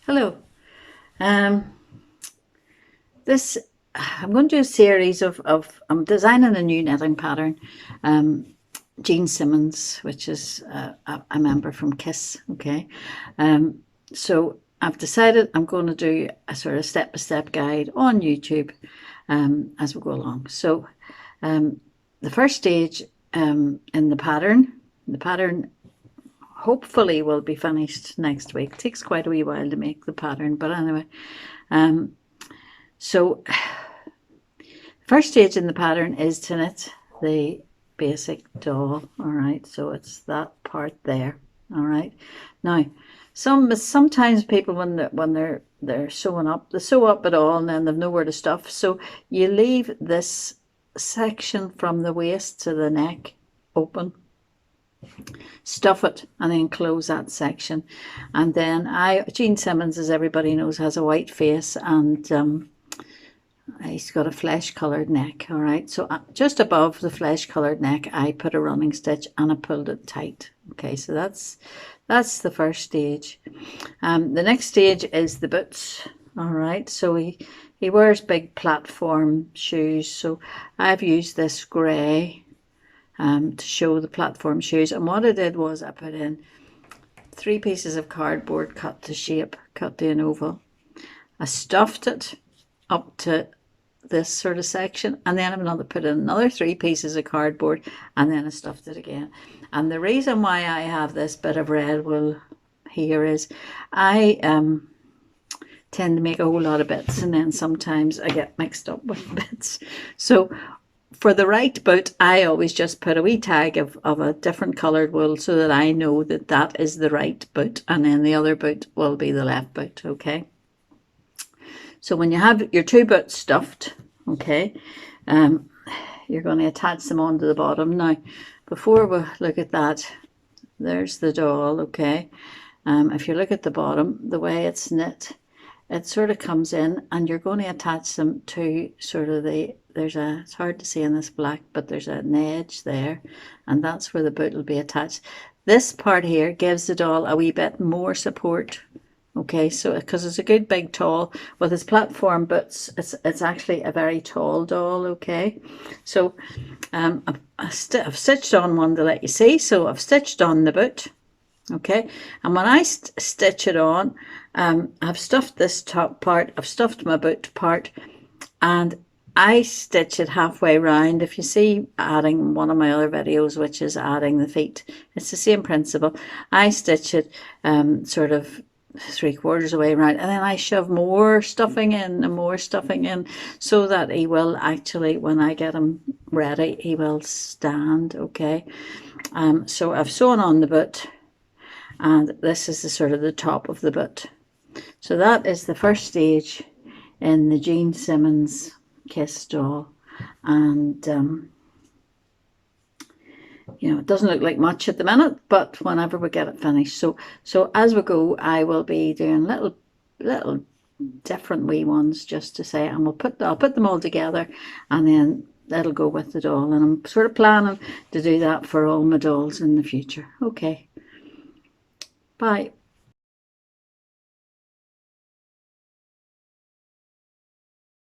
Hello. Um, this I'm going to do a series of I'm designing a new knitting pattern. Um, Jean Simmons, which is a member from Kiss. Okay, so I've decided I'm going to do a sort of step-by-step guide on YouTube as we go along. So the first stage in the pattern hopefully will be finished next week. It takes quite a wee while to make the pattern, but anyway. So first stage in the pattern is to knit the basic doll. All right, so it's that part there. All right. Now, sometimes people when they're sewing up, they sew up at all and then they've nowhere to stuff. So you leave this section from the waist to the neck open, stuff it, and then close that section. And then Jean Simmons, as everybody knows, has a white face, and he's got a flesh coloured neck. All right, so just above the flesh coloured neck I put a running stitch and I pulled it tight. Okay, so that's the first stage. The next stage is the boots. All right, so he wears big platform shoes, so I've used this grey to show the platform shoes. And what I did was I put in 3 pieces of cardboard cut to shape, cut to an oval. I stuffed it up to this sort of section, and then I'm put in another 3 pieces of cardboard, and then I stuffed it again. And the reason why I have this bit of red wool here is I tend to make a whole lot of bits, and then sometimes I get mixed up with bits. So for the right boot, I always just put a wee tag of a different coloured wool so that I know that that is the right boot, and then the other boot will be the left boot. Okay, so when you have your 2 boots stuffed, okay, you're going to attach them onto the bottom. Now, before we look at that, there's the doll. Okay, if you look at the bottom, the way it's knit, it sort of comes in, and you're going to attach them to sort of it's hard to see in this black, but there's an edge there, and that's where the boot will be attached. This part here gives the doll a wee bit more support. Okay, so because it's a good big tall with its platform boots, it's actually a very tall doll. Okay, so I've stitched on one to let you see. So I've stitched on the boot. Okay, and when I stitch it on, I've stuffed this top part, I've stuffed my boot part, and I stitch it halfway round. If you see adding one of my other videos, which is adding the feet, it's the same principle. I stitch it sort of 3/4 away round, and then I shove more stuffing in and more stuffing in, so that he will actually, when I get him ready, he will stand. Okay, so I've sewn on the boot, and this is the sort of the top of the boot. So that is the first stage in the Jean Simmons Kiss doll. And you know, it doesn't look like much at the minute, but whenever we get it finished. So as we go, I will be doing little different wee ones, just to say, and I'll put them all together, and then that'll go with the doll. And I'm sort of planning to do that for all my dolls in the future. Okay, bye.